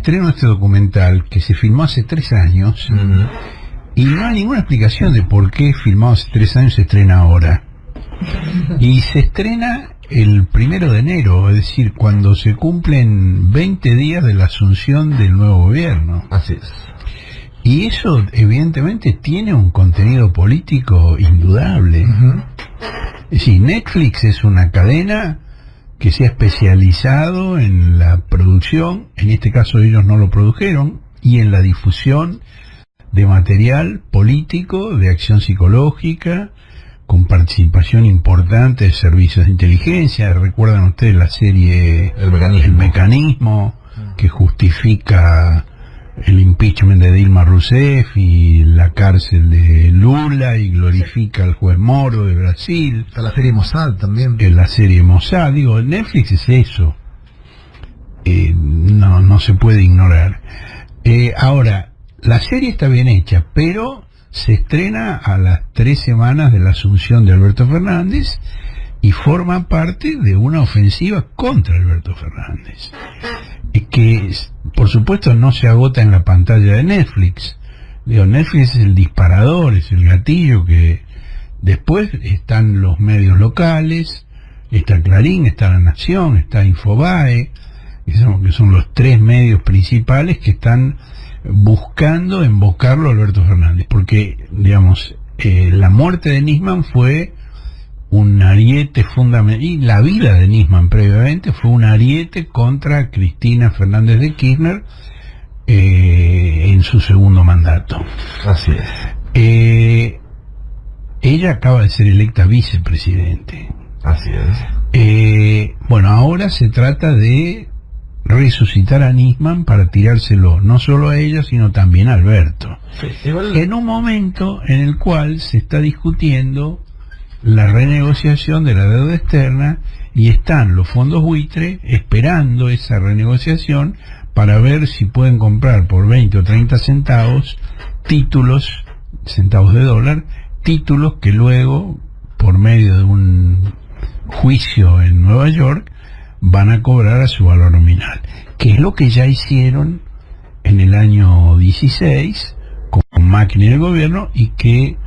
estreno de este documental que se filmó hace 3 años y no hay ninguna explicación de por qué filmado hace 3 años se estrena ahora. Y se estrena el 1 de enero, es decir, cuando se cumplen 20 días de la asunción del nuevo gobierno. Así es. Y eso evidentemente tiene un contenido político indudable. Es decir, Netflix es una cadena que se ha especializado en la producción, en este caso ellos no lo produjeron, y en la difusión de material político, de acción psicológica, con participación importante de servicios de inteligencia. Recuerdan ustedes la serie El Mecanismo, que justifica el impeachment de Dilma Rousseff y la cárcel de Lula y glorifica al juez Moro de Brasil. Está la serie Mossad también. En la serie Mossad, digo, Netflix es eso. No se puede ignorar. Ahora, la serie está bien hecha, pero se estrena a las 3 semanas de la asunción de Alberto Fernández y forma parte de una ofensiva contra Alberto Fernández, que por supuesto no se agota en la pantalla de Netflix. Digo, Netflix es el disparador, es el gatillo, que después están los medios locales, está Clarín, está La Nación, está Infobae, que son los 3 medios principales que están buscando invocarlo a Alberto Fernández, porque digamos la muerte de Nisman fue un ariete fundamental, y la vida de Nisman previamente fue un ariete contra Cristina Fernández de Kirchner en su segundo mandato. Así es. Ella acaba de ser electa vicepresidente. Así es. Bueno, ahora se trata de resucitar a Nisman para tirárselo no solo a ella, sino también a Alberto. Sí, en un momento en el cual se está discutiendo la renegociación de la deuda externa y están los fondos buitre esperando esa renegociación para ver si pueden comprar por 20 o 30 centavos centavos de dólar, títulos que luego, por medio de un juicio en Nueva York, van a cobrar a su valor nominal, que es lo que ya hicieron en el año 16 con Macri en el gobierno, y que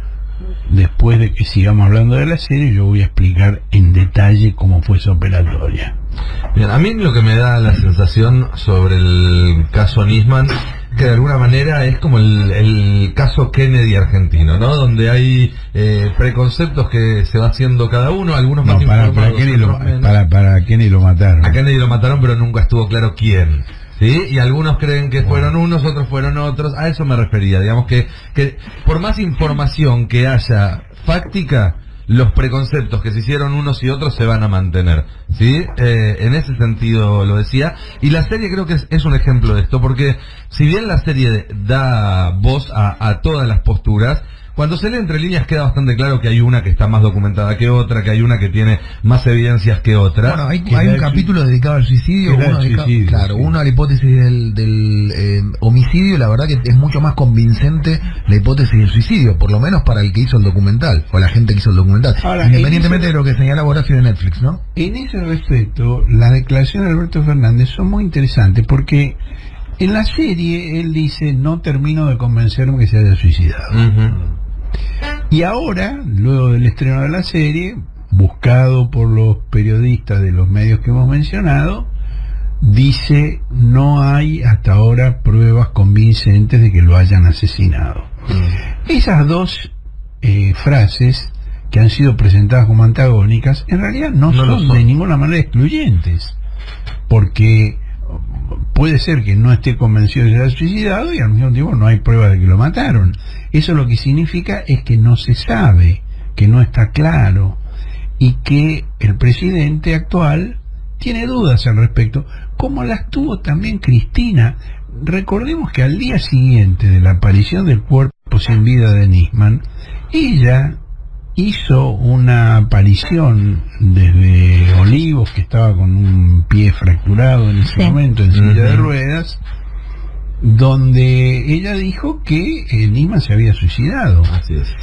después de que sigamos hablando de la serie yo voy a explicar en detalle cómo fue esa operatoria. Bien, a mí lo que me da la sensación sobre el caso Nisman, que de alguna manera es como el caso Kennedy argentino, ¿no? Donde hay preconceptos que se va haciendo cada uno, algunos más informados, para Kennedy lo mataron. A Kennedy lo mataron, pero nunca estuvo claro quién. ¿Sí? Y algunos creen que fueron unos, otros fueron otros. A eso me refería, digamos que por más información que haya fáctica, los preconceptos que se hicieron unos y otros se van a mantener, ¿sí? En ese sentido lo decía. Y la serie creo que es un ejemplo de esto, porque si bien la serie da voz a todas las posturas, cuando se lee entre líneas queda bastante claro que hay una que está más documentada que otra, que hay una que tiene más evidencias que otra. Bueno, hay un capítulo dedicado al suicidio, uno a la hipótesis del homicidio. La verdad que es mucho más convincente la hipótesis del suicidio, por lo menos para el que hizo el documental, o la gente que hizo el documental. Ahora, independientemente de lo que señala Horacio de Netflix, ¿no? En ese respecto, las declaraciones de Alberto Fernández son muy interesantes, porque en la serie él dice: no termino de convencerme que se haya suicidado. Y ahora, luego del estreno de la serie, buscado por los periodistas de los medios que hemos mencionado, dice: no hay hasta ahora pruebas convincentes de que lo hayan asesinado. Esas dos frases, que han sido presentadas como antagónicas, en realidad no son de ninguna manera excluyentes, porque puede ser que no esté convencido de que se haya suicidado y al mismo tiempo no hay pruebas de que lo mataron. Eso lo que significa es que no se sabe, que no está claro, y que el presidente actual tiene dudas al respecto, como las tuvo también Cristina. Recordemos que al día siguiente de la aparición del cuerpo sin vida de Nisman, ella hizo una aparición desde Olivos, que estaba con un pie fracturado en ese momento en silla de ruedas, donde ella dijo que Nisman se había suicidado. Así es.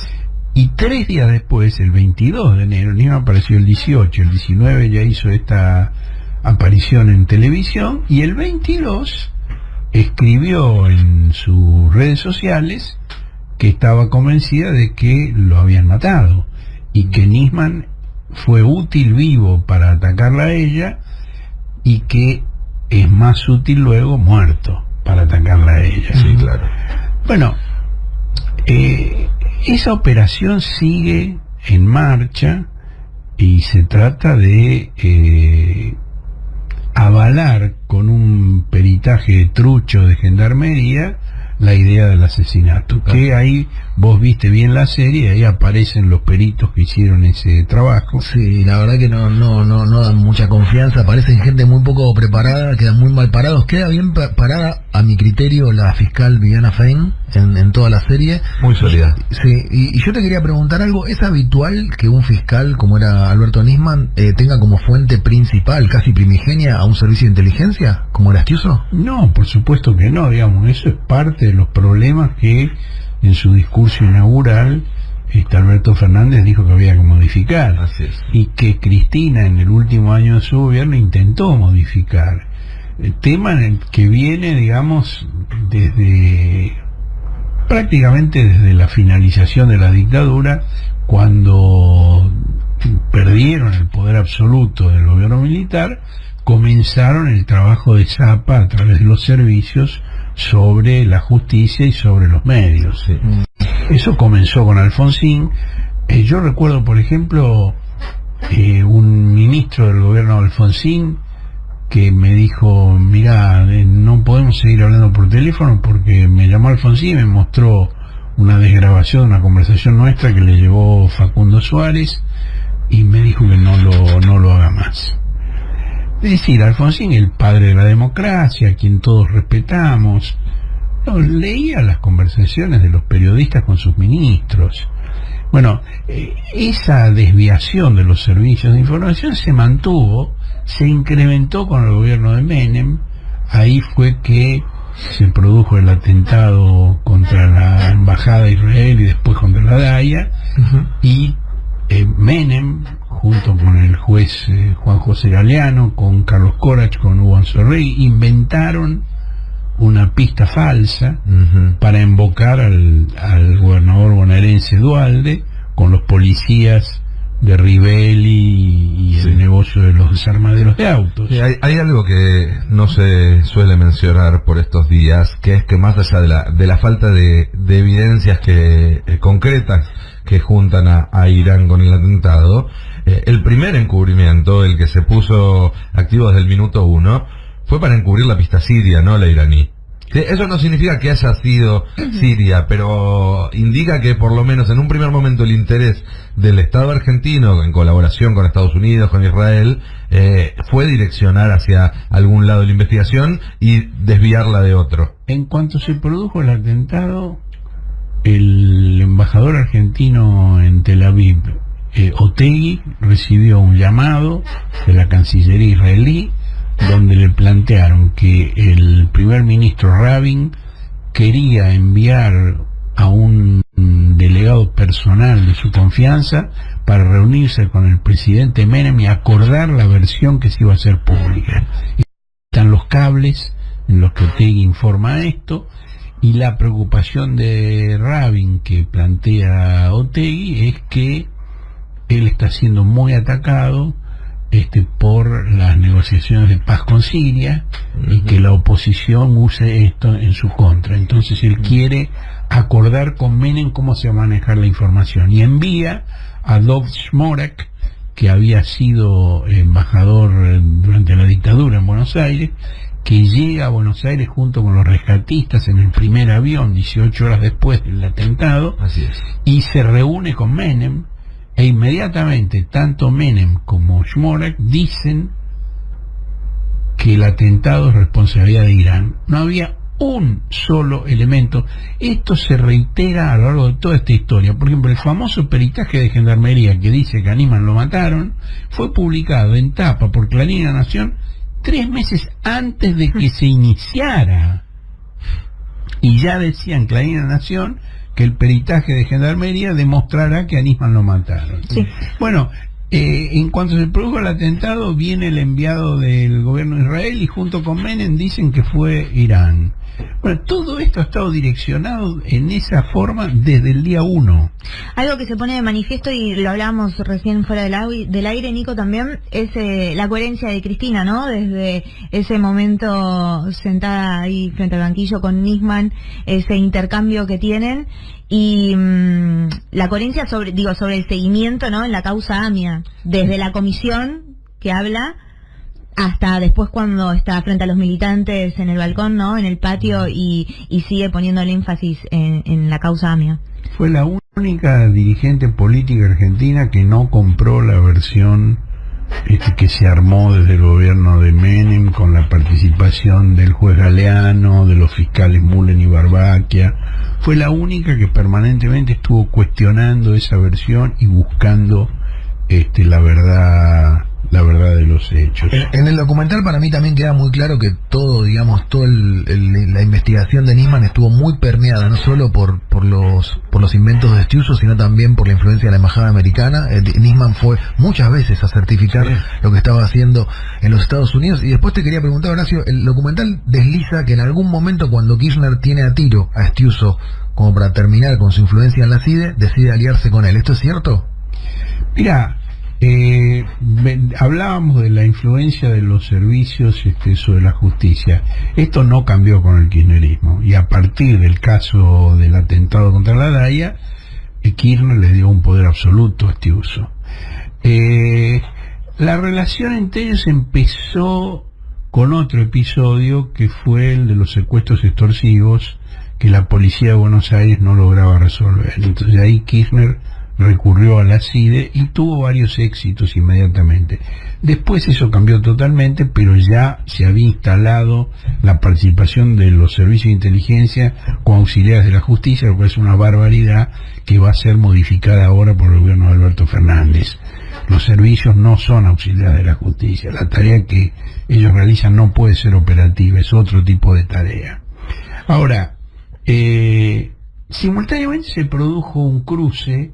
Y 3 días después, el 22 de enero, Nisman apareció el 18, el 19 ya hizo esta aparición en televisión, y el 22 escribió en sus redes sociales que estaba convencida de que lo habían matado y que Nisman fue útil vivo para atacarla a ella y que es más útil luego muerto para atacarla a ella. Sí, claro. Bueno, esa operación sigue en marcha y se trata de avalar con un peritaje trucho de gendarmería la idea del asesinato, que ahí vos viste bien la serie, ahí aparecen los peritos que hicieron ese trabajo. Sí, la verdad que no dan mucha confianza, parecen gente muy poco preparada, quedan muy mal parados. Queda bien parada, a mi criterio, la fiscal Viviana Fein en toda la serie. Muy sólida. Sí, y yo te quería preguntar algo, ¿es habitual que un fiscal, como era Alberto Nisman, tenga como fuente principal, casi primigenia, a un servicio de inteligencia, como era Astiuso? No, por supuesto que no, digamos, eso es parte de los problemas que en su discurso inaugural Alberto Fernández dijo que había que modificar. Así es. Y que Cristina en el último año de su gobierno intentó modificar. El tema en el que viene, digamos, prácticamente desde la finalización de la dictadura, cuando perdieron el poder absoluto del gobierno militar, comenzaron el trabajo de Zapa a través de los servicios sobre la justicia y sobre los medios. Sí. Eso comenzó con Alfonsín. Yo recuerdo, por ejemplo, un ministro del gobierno de Alfonsín que me dijo: mira, no podemos seguir hablando por teléfono porque me llamó Alfonsín y me mostró una desgrabación de una conversación nuestra que le llevó Facundo Suárez y me dijo que no lo haga más. Es decir, Alfonsín, el padre de la democracia, a quien todos respetamos, leía las conversaciones de los periodistas con sus ministros. Bueno, esa desviación de los servicios de información se mantuvo, se incrementó con el gobierno de Menem. Ahí fue que se produjo el atentado contra la embajada de Israel y después contra la DAIA. Y Menem, junto con el juez Juan José Galeano, con Carlos Corach, con Hugo Anzorregui, inventaron una pista falsa para invocar al gobernador bonaerense Duhalde con los policías de Rivelli y el negocio de los desarmaderos de autos. Sí, hay algo que no se suele mencionar por estos días, que es que más allá de la falta de evidencias concretas que juntan a Irán con el atentado, el primer encubrimiento, el que se puso activo desde el minuto 1, fue para encubrir la pista siria, no la iraní. Sí, eso no significa que haya sido Siria, pero indica que por lo menos en un primer momento el interés del Estado argentino, en colaboración con Estados Unidos, con Israel, fue direccionar hacia algún lado de la investigación y desviarla de otro. En cuanto se produjo el atentado, el embajador argentino en Tel Aviv, Otegi, recibió un llamado de la Cancillería israelí donde le plantearon que el primer ministro Rabin quería enviar a un delegado personal de su confianza para reunirse con el presidente Menem y acordar la versión que se iba a hacer pública. Y están los cables en los que Otegi informa esto, y la preocupación de Rabin que plantea Otegi es que él está siendo muy atacado por las negociaciones de paz con Siria y que la oposición use esto en su contra. Entonces él quiere acordar con Menem cómo se va a manejar la información y envía a Dov Shmorak, que había sido embajador durante la dictadura en Buenos Aires, que llega a Buenos Aires junto con los rescatistas en el primer avión 18 horas después del atentado. Así es. Y se reúne con Menem. E inmediatamente tanto Menem como Shmorak dicen que el atentado es responsabilidad de Irán. No había un solo elemento. Esto se reitera a lo largo de toda esta historia. Por ejemplo, el famoso peritaje de gendarmería que dice que a Nisman lo mataron fue publicado en tapa por Clarín y La Nación 3 meses antes de que se iniciara. Y ya decían Clarín y La Nación que el peritaje de gendarmería demostrará que a Nisman lo mataron. Sí. Bueno, en cuanto se produjo el atentado, viene el enviado del gobierno de Israel y junto con Menem dicen que fue Irán. Bueno, todo esto ha estado direccionado en esa forma desde el día 1. Algo que se pone de manifiesto, y lo hablábamos recién fuera del aire, Nico, también, es la coherencia de Cristina, ¿no? Desde ese momento sentada ahí frente al banquillo con Nisman, ese intercambio que tienen, y la coherencia sobre el seguimiento, ¿no? En la causa AMIA, desde la comisión que habla hasta después cuando está frente a los militantes en el balcón, ¿no? En el patio, y sigue poniendo el énfasis en la causa AMIA. Fue la única dirigente política argentina que no compró la versión que se armó desde el gobierno de Menem, con la participación del juez Galeano, de los fiscales Mullen y Barbaquia. Fue la única que permanentemente estuvo cuestionando esa versión y buscando la verdad de los hechos. En el documental para mí también queda muy claro que todo, la investigación de Nisman estuvo muy permeada, no solo por los inventos de Estiuso, sino también por la influencia de la embajada americana. Nisman fue muchas veces a certificar lo que estaba haciendo en los Estados Unidos. Y después te quería preguntar, Horacio, el documental desliza que en algún momento, cuando Kirchner tiene a tiro a Estiuso como para terminar con su influencia en la CIDE, decide aliarse con él. ¿Esto es cierto? Mira, hablábamos de la influencia de los servicios sobre la justicia. Esto no cambió con el kirchnerismo, y a partir del caso del atentado contra la DAIA, Kirchner le dio un poder absoluto a Estiuso. La relación entre ellos empezó con otro episodio, que fue el de los secuestros extorsivos, que la policía de Buenos Aires no lograba resolver. Entonces ahí Kirchner recurrió a la CIDE y tuvo varios éxitos inmediatamente. Después eso cambió totalmente, pero ya se había instalado la participación de los servicios de inteligencia como auxiliares de la justicia, lo cual es una barbaridad que va a ser modificada ahora por el gobierno de Alberto Fernández. Los servicios no son auxiliares de la justicia. La tarea que ellos realizan no puede ser operativa, es otro tipo de tarea. Ahora, simultáneamente se produjo un cruce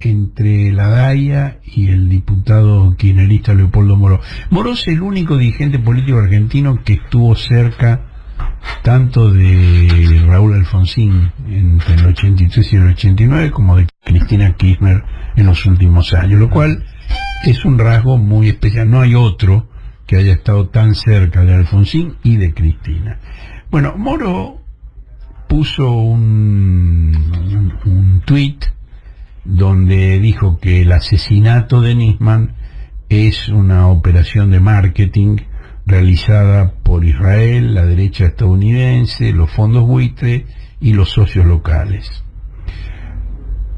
entre la DAIA y el diputado kirchnerista Leopoldo Moró. Moró es el único dirigente político argentino que estuvo cerca tanto de Raúl Alfonsín entre el 83 y el 89, como de Cristina Kirchner en los últimos años, lo cual es un rasgo muy especial. No hay otro que haya estado tan cerca de Alfonsín y de Cristina. Bueno, Moró puso un tuit donde dijo que el asesinato de Nisman es una operación de marketing realizada por Israel, la derecha estadounidense, los fondos buitre y los socios locales.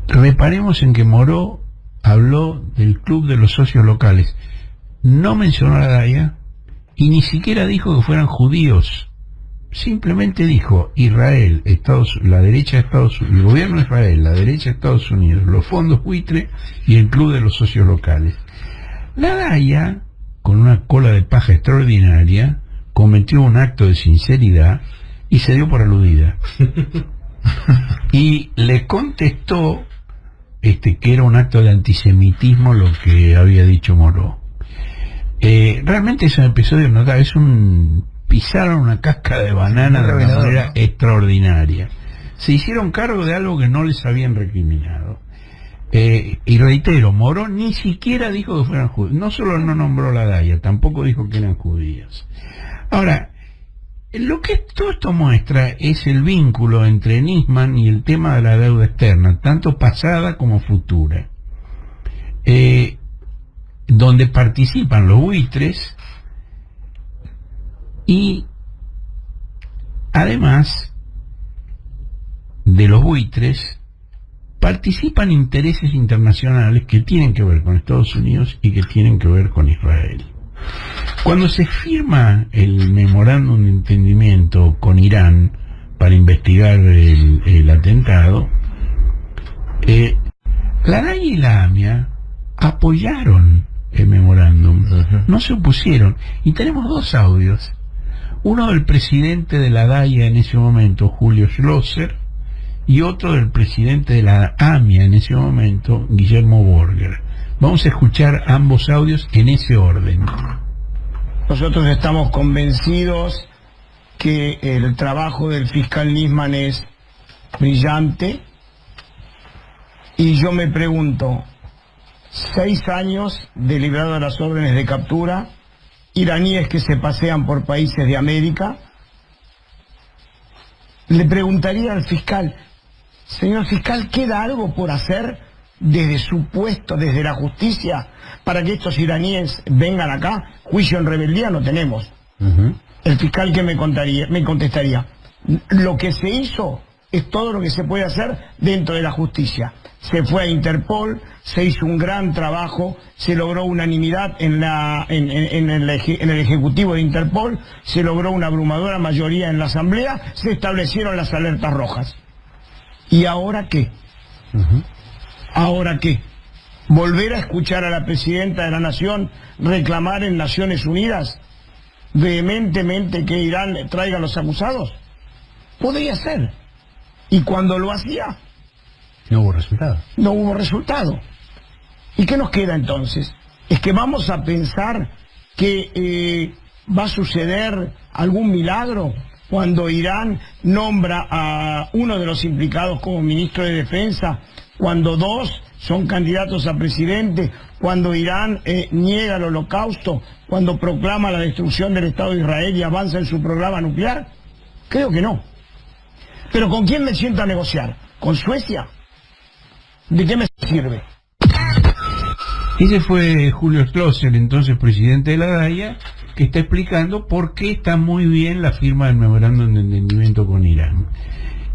Reparemos en que Moró habló del club de los socios locales, no mencionó a la DAIA y ni siquiera dijo que fueran judíos. Simplemente dijo Israel, la derecha de Estados Unidos, el gobierno de Israel, la derecha de Estados Unidos, los fondos buitre y el club de los socios locales. La DAIA, con una cola de paja extraordinaria, cometió un acto de sinceridad y se dio por aludida. Y le contestó que era un acto de antisemitismo lo que había dicho Moró. Realmente es un episodio notable, pisaron una cáscara de banana de una manera extraordinaria. Se hicieron cargo de algo que no les habían recriminado. Y reitero, Moró ni siquiera dijo que fueran judíos. No solo no nombró la DAIA, tampoco dijo que eran judíos. Ahora, lo que todo esto muestra es el vínculo entre Nisman y el tema de la deuda externa, tanto pasada como futura, donde participan los buitres. Y además de los buitres participan intereses internacionales que tienen que ver con Estados Unidos y que tienen que ver con Israel. Cuando se firma el memorándum de entendimiento con Irán para investigar el atentado, la DAIA y la AMIA apoyaron el memorándum, no se opusieron, y tenemos dos audios. Uno del presidente de la DAIA en ese momento, Julio Schlosser, y otro del presidente de la AMIA en ese momento, Guillermo Borger. Vamos a escuchar ambos audios en ese orden. Nosotros estamos convencidos que el trabajo del fiscal Nisman es brillante, y yo me pregunto, 6 años de librado de las órdenes de captura, iraníes que se pasean por países de América. Le preguntaría al fiscal, señor fiscal, ¿queda algo por hacer desde su puesto, desde la justicia, para que estos iraníes vengan acá? Juicio en rebeldía no tenemos. El fiscal que me contestaría, lo que se hizo es todo lo que se puede hacer dentro de la justicia. Se fue a Interpol, se hizo un gran trabajo, se logró unanimidad en el Ejecutivo de Interpol, se logró una abrumadora mayoría en la Asamblea, se establecieron las alertas rojas. ¿Y ahora qué? ¿Ahora qué? ¿Volver a escuchar a la Presidenta de la Nación reclamar en Naciones Unidas vehementemente que Irán traiga a los acusados? Podría ser. Y cuando lo hacía, no hubo resultado. No hubo resultado. ¿Y qué nos queda entonces? ¿Es que vamos a pensar que va a suceder algún milagro cuando Irán nombra a uno de los implicados como ministro de Defensa, cuando 2 son candidatos a presidente, cuando Irán niega el holocausto, cuando proclama la destrucción del Estado de Israel y avanza en su programa nuclear? Creo que no. ¿Pero con quién me siento a negociar? ¿Con Suecia? ¿De qué me sirve? Ese fue Julio Schlosser, entonces presidente de la DAIA, que está explicando por qué está muy bien la firma del memorándum de entendimiento con Irán.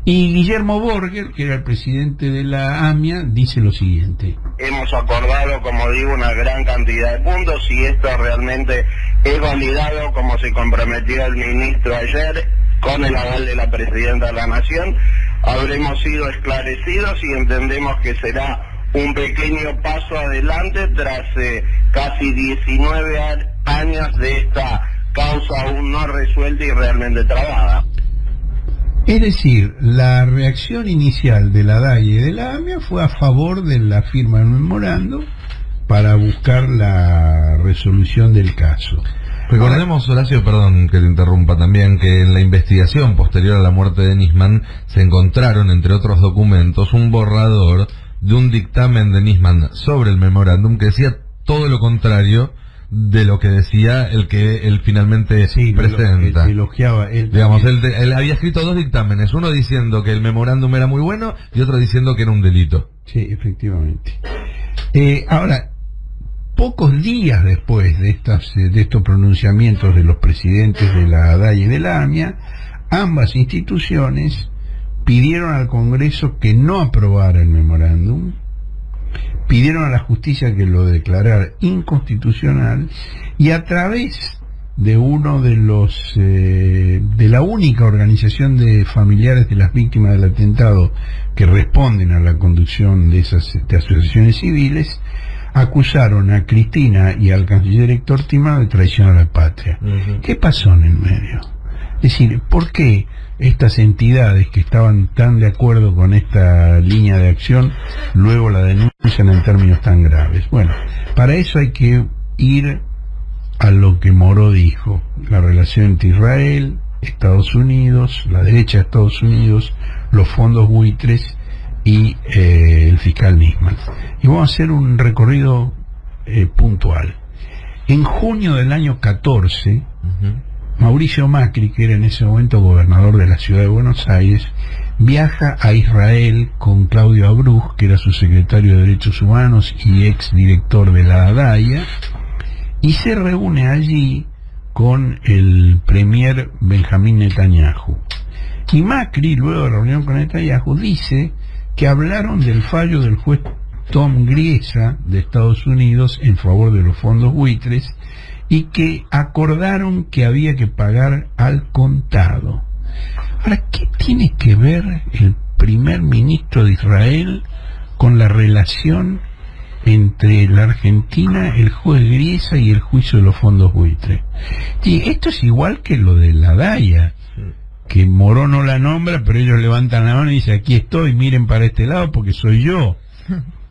Y Guillermo Borger, que era el presidente de la AMIA, dice lo siguiente. Hemos acordado, como digo, una gran cantidad de puntos, y esto realmente es validado como se comprometió el ministro ayer, con el aval de la Presidenta de la Nación. Habremos sido esclarecidos y entendemos que será un pequeño paso adelante tras casi 19 años de esta causa aún no resuelta y realmente trabada. Es decir, la reacción inicial de la DAIA y de la AMIA fue a favor de la firma del memorando para buscar la resolución del caso. Recordemos, Horacio, perdón que te interrumpa también, que en la investigación posterior a la muerte de Nisman se encontraron, entre otros documentos, un borrador de un dictamen de Nisman sobre el memorándum que decía todo lo contrario de lo que decía el que él finalmente presenta. Elogiaba él. Digamos, él había escrito 2 dictámenes, uno diciendo que el memorándum era muy bueno y otro diciendo que era un delito. Sí, efectivamente. Ahora, pocos días después de estos pronunciamientos de los presidentes de la DAIA y de la AMIA, ambas instituciones pidieron al Congreso que no aprobara el memorándum, pidieron a la justicia que lo declarara inconstitucional, y a través de uno de los de la única organización de familiares de las víctimas del atentado que responden a la conducción de esas asociaciones civiles, acusaron a Cristina y al canciller Héctor Timar de traición a la patria. ¿Qué pasó en el medio? Es decir, ¿por qué estas entidades que estaban tan de acuerdo con esta línea de acción luego la denuncian en términos tan graves? Bueno, para eso hay que ir a lo que Moró dijo, la relación entre Israel, Estados Unidos, la derecha de Estados Unidos, los fondos buitres y el fiscal Nisman. Y vamos a hacer un recorrido puntual. En junio del año 14, Mauricio Macri, que era en ese momento gobernador de la ciudad de Buenos Aires, viaja a Israel con Claudio Abruz, que era su secretario de Derechos Humanos y ex director de la DAIA, y se reúne allí con el premier Benjamín Netanyahu. Y Macri, luego de la reunión con Netanyahu, dice que hablaron del fallo del juez Tom Griesa de Estados Unidos en favor de los fondos buitres y que acordaron que había que pagar al contado. Ahora, ¿qué tiene que ver el primer ministro de Israel con la relación entre la Argentina, el juez Griesa y el juicio de los fondos buitres? Y esto es igual que lo de la DAIA, que Moró no la nombra, pero ellos levantan la mano y dicen, aquí estoy, miren para este lado porque soy yo.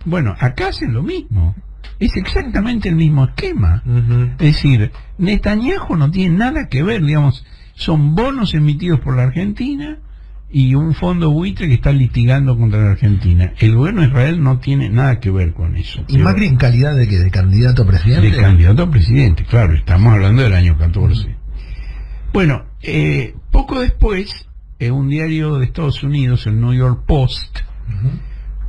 Bueno, acá hacen lo mismo. Es exactamente el mismo esquema. Es decir, Netanyahu no tiene nada que ver, digamos, son bonos emitidos por la Argentina y un fondo buitre que está litigando contra la Argentina. El gobierno de Israel no tiene nada que ver con eso. ¿Y Macri en calidad de qué? ¿De candidato a presidente? De candidato a presidente, claro, estamos hablando del año 14. Bueno, poco después, un diario de Estados Unidos, el New York Post,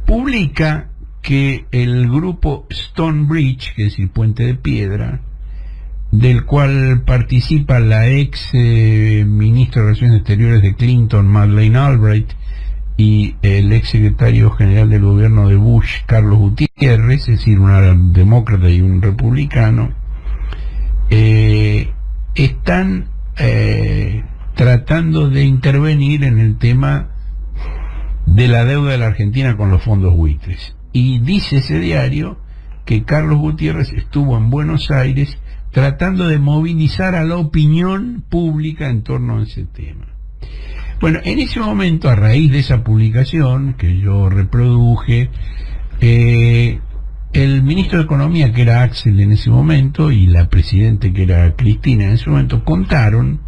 publica que el grupo Stonebridge, que es decir, Puente de Piedra, del cual participa la ex ministra de Relaciones Exteriores de Clinton, Madeleine Albright, y el ex secretario general del gobierno de Bush, Carlos Gutiérrez, es decir, un demócrata y un republicano, están tratando de intervenir en el tema de la deuda de la Argentina con los fondos buitres. Y dice ese diario que Carlos Gutiérrez estuvo en Buenos Aires tratando de movilizar a la opinión pública en torno a ese tema. Bueno, en ese momento, a raíz de esa publicación que yo reproduje, el ministro de Economía, que era Axel en ese momento, y la presidente, que era Cristina en ese momento, contaron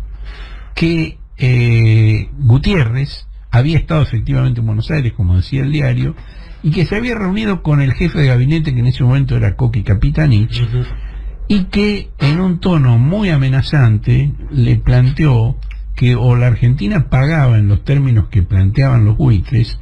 que Gutiérrez había estado efectivamente en Buenos Aires, como decía el diario, y que se había reunido con el jefe de gabinete, que en ese momento era Coqui Capitanich, y que en un tono muy amenazante le planteó que o la Argentina pagaba en los términos que planteaban los buitres,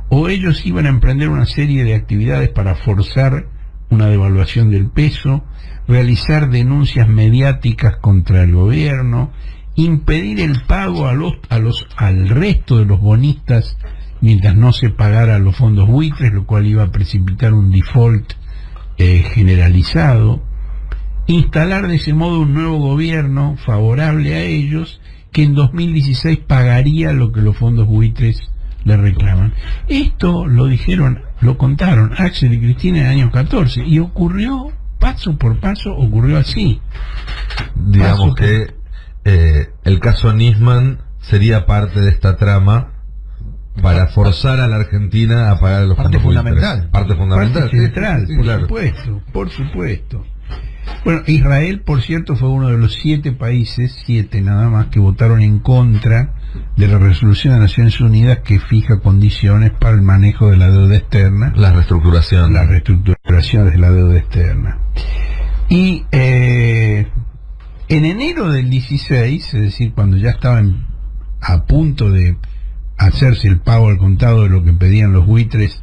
o ellos iban a emprender una serie de actividades para forzar una devaluación del peso, realizar denuncias mediáticas contra el gobierno, impedir el pago al resto de los bonistas mientras no se pagara los fondos buitres, lo cual iba a precipitar un default generalizado, instalar de ese modo un nuevo gobierno favorable a ellos, que en 2016 pagaría lo que los fondos buitres le reclaman. Esto lo contaron Axel y Cristina en el año 14, y ocurrió paso por paso, ocurrió así. Digamos que el caso Nisman sería parte de esta trama para forzar a la Argentina a pagar los fondos buitres. Parte fundamental. Parte central, sí, por claro. supuesto, por supuesto. Bueno, Israel, por cierto, fue uno de los 7 países, 7 nada más, que votaron en contra de la resolución de Naciones Unidas que fija condiciones para el manejo de la deuda externa. La reestructuración. La reestructuración de la deuda externa. Y en enero del 16, es decir, cuando ya estaban a punto de hacerse el pago al contado de lo que pedían los buitres,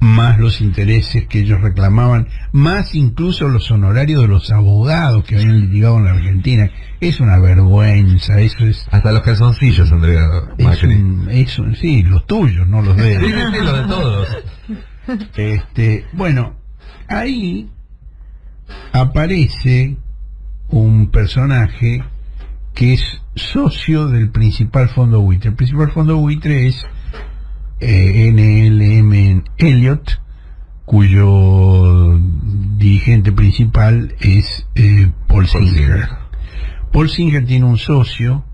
más los intereses que ellos reclamaban, más incluso los honorarios de los abogados que habían litigado en la Argentina. Es una vergüenza, eso es... Hasta los calzoncillos, Andrea Macri. Sí, los tuyos, no los de él. Sí, los de todos. Bueno, ahí aparece un personaje que es socio del principal fondo buitre. El principal fondo buitre es NLM Elliott, cuyo dirigente principal es Paul Singer. Paul Singer tiene un socio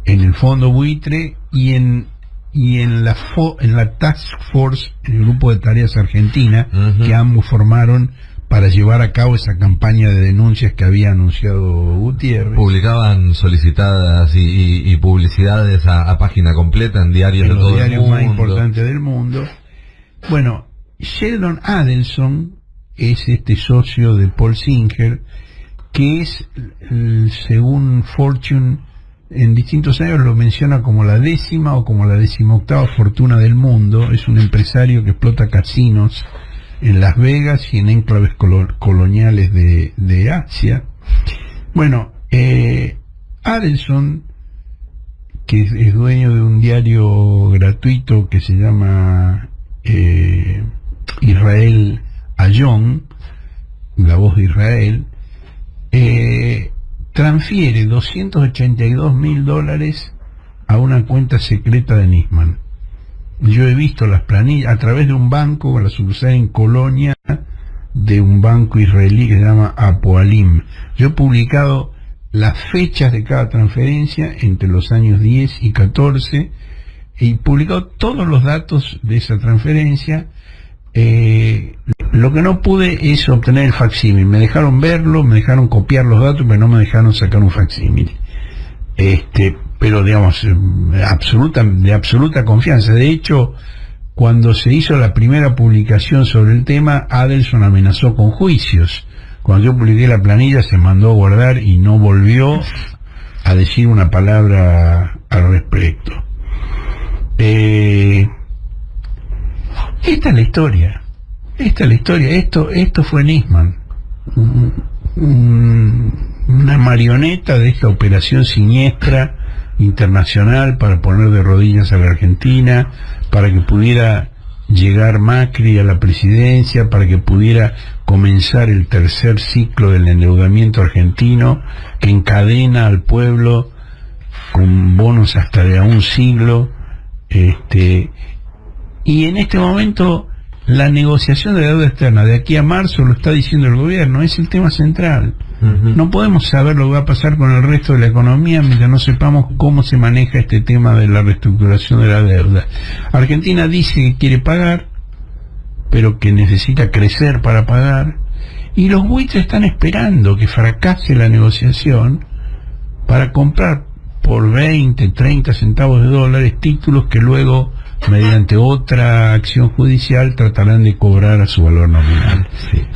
en el fondo buitre y en la Task Force, en el grupo de tareas argentina, que ambos formaron para llevar a cabo esa campaña de denuncias que había anunciado Gutiérrez. Publicaban solicitadas y publicidades a página completa en diarios de todo el mundo. Los diarios más importantes del mundo. Bueno, Sheldon Adelson es este socio de Paul Singer, que es, según Fortune, en distintos años lo menciona como la 10ª o como la 18ª fortuna del mundo. Es un empresario que explota casinos en Las Vegas y en enclaves coloniales de Asia. Bueno, Adelson, que es dueño de un diario gratuito que se llama Israel Ayón, La Voz de Israel, transfiere $282.000 a una cuenta secreta de Nisman. Yo he visto las planillas a través de un banco, la sucursal en Colonia de un banco israelí que se llama Apoalim. Yo he publicado las fechas de cada transferencia entre los años 10 y 14 y publicado todos los datos de esa transferencia. Lo que no pude es obtener el facsímil. Me dejaron verlo, me dejaron copiar los datos, pero no me dejaron sacar un facsímil. pero digamos, de absoluta confianza. De hecho, cuando se hizo la primera publicación sobre el tema, Adelson amenazó con juicios. Cuando yo publiqué la planilla se mandó a guardar y no volvió a decir una palabra al respecto. Esta es la historia. Esto fue Nisman, una marioneta de esta operación siniestra internacional para poner de rodillas a la Argentina, para que pudiera llegar Macri a la presidencia, para que pudiera comenzar el tercer ciclo del endeudamiento argentino que encadena al pueblo con bonos hasta de a un siglo. Y en este momento la negociación de la deuda externa de aquí a marzo, lo está diciendo el gobierno, es el tema central. No podemos saber lo que va a pasar con el resto de la economía mientras no sepamos cómo se maneja este tema de la reestructuración de la deuda. Argentina dice que quiere pagar, pero que necesita crecer para pagar, y los buitres están esperando que fracase la negociación para comprar por 20, 30 centavos de dólares títulos que luego, mediante otra acción judicial, tratarán de cobrar a su valor nominal.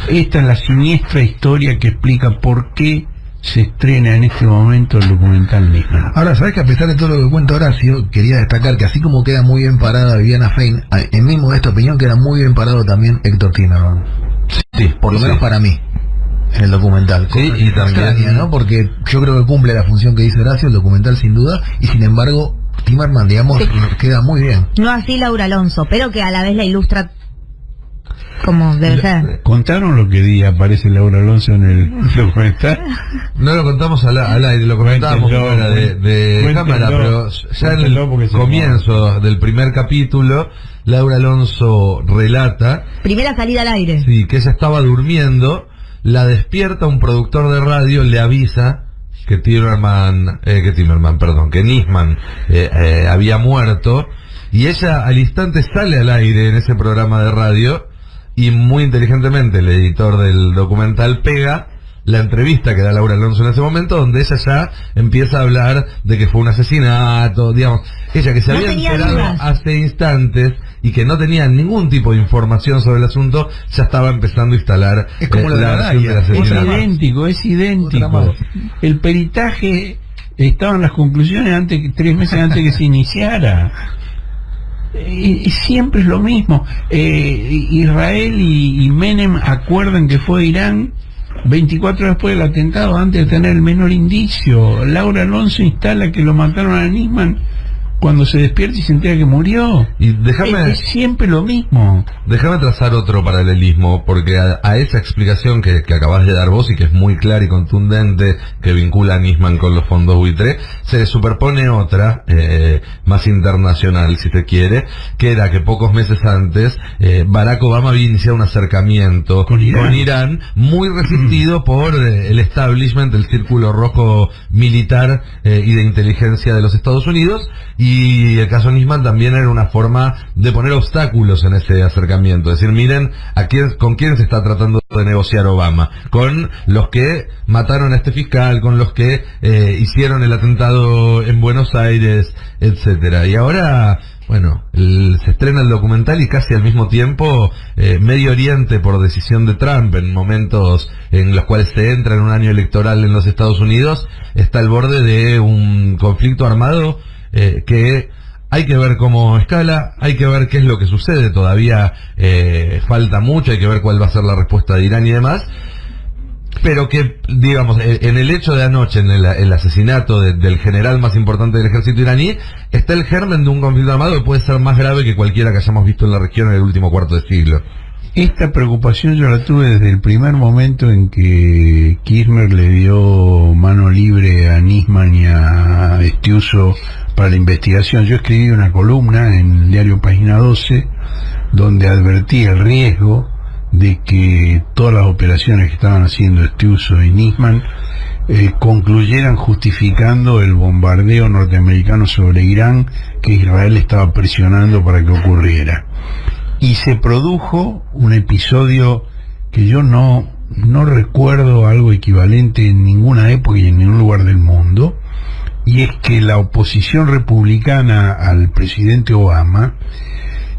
Esta es la siniestra historia que explica por qué se estrena en este momento el documental Nisman. Ahora, ¿sabes que a pesar de todo lo que cuenta Horacio, quería destacar que así como queda muy bien parada Viviana Fein, en mi modesta opinión queda muy bien parado también Héctor Timerman? Sí, por lo menos para mí, en el documental. Sí, y también, extraña, ¿no? Porque yo creo que cumple la función que dice Horacio, el documental sin duda, y sin embargo Timerman, digamos, queda muy bien. No así Laura Alonso, pero que a la vez la ilustra como debe ser. ¿Contaron lo que aparece Laura Alonso en el documental? No lo contamos al aire, lo comentábamos fuera de cámara, pero ya en el comienzo del primer capítulo, Laura Alonso relata... Primera salida al aire. Sí, que ella estaba durmiendo, la despierta un productor de radio, le avisa que Nisman había muerto, y ella al instante sale al aire en ese programa de radio, y muy inteligentemente el editor del documental pega la entrevista que da Laura Alonso en ese momento, donde ella ya empieza a hablar de que fue un asesinato, digamos, ella que se había enterado hace instantes y que no tenía ningún tipo de información sobre el asunto, ya estaba empezando a instalar la versión del asesinato. Es idéntico. El peritaje estaba en las conclusiones 3 meses antes que se iniciara. Y siempre es lo mismo. Israel y Menem acuerdan que fue Irán 24 horas después del atentado, antes de tener el menor indicio. Laura Alonso instala que lo mataron a Nisman cuando se despierta y se entera que murió. Y es siempre lo mismo. Déjame trazar otro paralelismo, porque a esa explicación que acabas de dar vos y que es muy clara y contundente, que vincula a Nisman con los fondos buitre, se le superpone otra, más internacional si se quiere, que era que pocos meses antes Barack Obama había iniciado un acercamiento con Irán muy resistido por el establishment, el círculo rojo militar y de inteligencia de los Estados Unidos, y el caso Nisman también era una forma de poner obstáculos en ese acercamiento, es decir, miren con quién se está tratando de negociar Obama, con los que mataron a este fiscal, con los que hicieron el atentado en Buenos Aires, etcétera. Y ahora, bueno, se estrena el documental y casi al mismo tiempo Medio Oriente, por decisión de Trump, en momentos en los cuales se entra en un año electoral en los Estados Unidos, está al borde de un conflicto armado que hay que ver cómo escala, hay que ver qué es lo que sucede, todavía falta mucho, hay que ver cuál va a ser la respuesta de Irán y demás, pero que, digamos, en el hecho de anoche, en el asesinato del general más importante del ejército iraní, está el germen de un conflicto armado que puede ser más grave que cualquiera que hayamos visto en la región en el último cuarto de siglo. Esta preocupación yo la tuve desde el primer momento en que Kirchner le dio mano libre a Nisman y a Estiuso para la investigación. Yo escribí una columna en el diario Página 12 donde advertí el riesgo de que todas las operaciones que estaban haciendo Estiuso y Nisman concluyeran justificando el bombardeo norteamericano sobre Irán que Israel estaba presionando para que ocurriera. Y se produjo un episodio que yo no recuerdo algo equivalente en ninguna época y en ningún lugar del mundo, y es que la oposición republicana al presidente Obama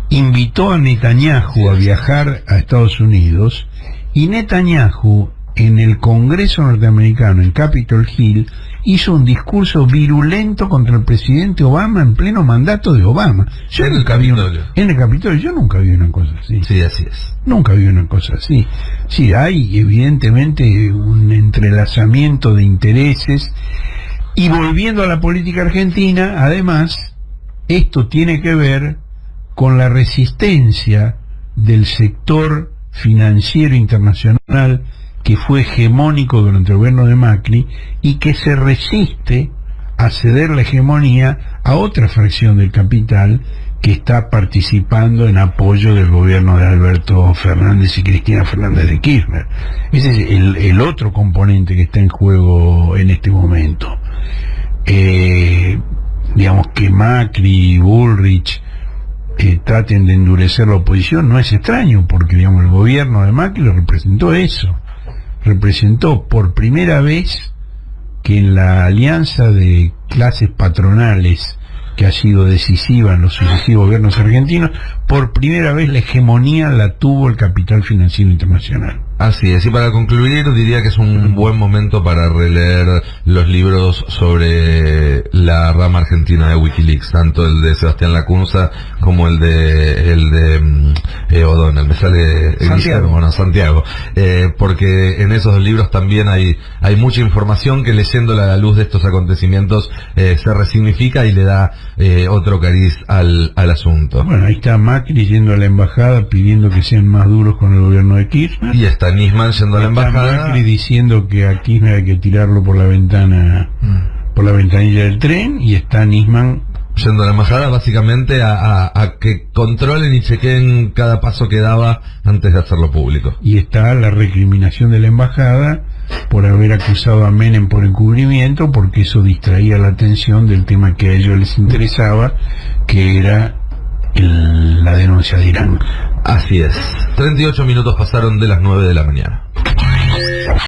invitó a Netanyahu a viajar a Estados Unidos, y Netanyahu en el Congreso norteamericano, en Capitol Hill, hizo un discurso virulento contra el presidente Obama en pleno mandato de Obama. En el Capitolio. En el Capitolio, yo nunca vi una cosa así. Sí, así es. Nunca vi una cosa así. Sí, hay evidentemente un entrelazamiento de intereses. Y volviendo a la política argentina, además, esto tiene que ver con la resistencia del sector financiero internacional que fue hegemónico durante el gobierno de Macri y que se resiste a ceder la hegemonía a otra fracción del capital que está participando en apoyo del gobierno de Alberto Fernández y Cristina Fernández de Kirchner. Ese es el otro componente que está en juego en este momento. Digamos que Macri y Bullrich traten de endurecer la oposición no es extraño, porque digamos el gobierno de Macri lo representó eso. Representó por primera vez que en la alianza de clases patronales que ha sido decisiva en los sucesivos gobiernos argentinos, por primera vez la hegemonía la tuvo el capital financiero internacional. Así es, y para concluir diría que es un buen momento para releer los libros sobre la rama argentina de Wikileaks, tanto el de Sebastián Lacunza como el de O'Donnell, me sale Santiago, porque en esos libros también hay mucha información que leyéndola a la luz de estos acontecimientos se resignifica y le da otro cariz al asunto. Bueno, ahí está Macri yendo a la embajada pidiendo que sean más duros con el gobierno de Kirchner. Y está Nisman yendo a la embajada. Macri diciendo que a Kirchner hay que tirarlo por la ventana, por la ventanilla del tren, y está Nisman yendo a la embajada básicamente a que controlen y chequeen cada paso que daba antes de hacerlo público. Y está la recriminación de la embajada por haber acusado a Menem por encubrimiento, porque eso distraía la atención del tema que a ellos les interesaba, que era la denuncia de Irán. Así es. 38 minutos pasaron de las 9 de la mañana.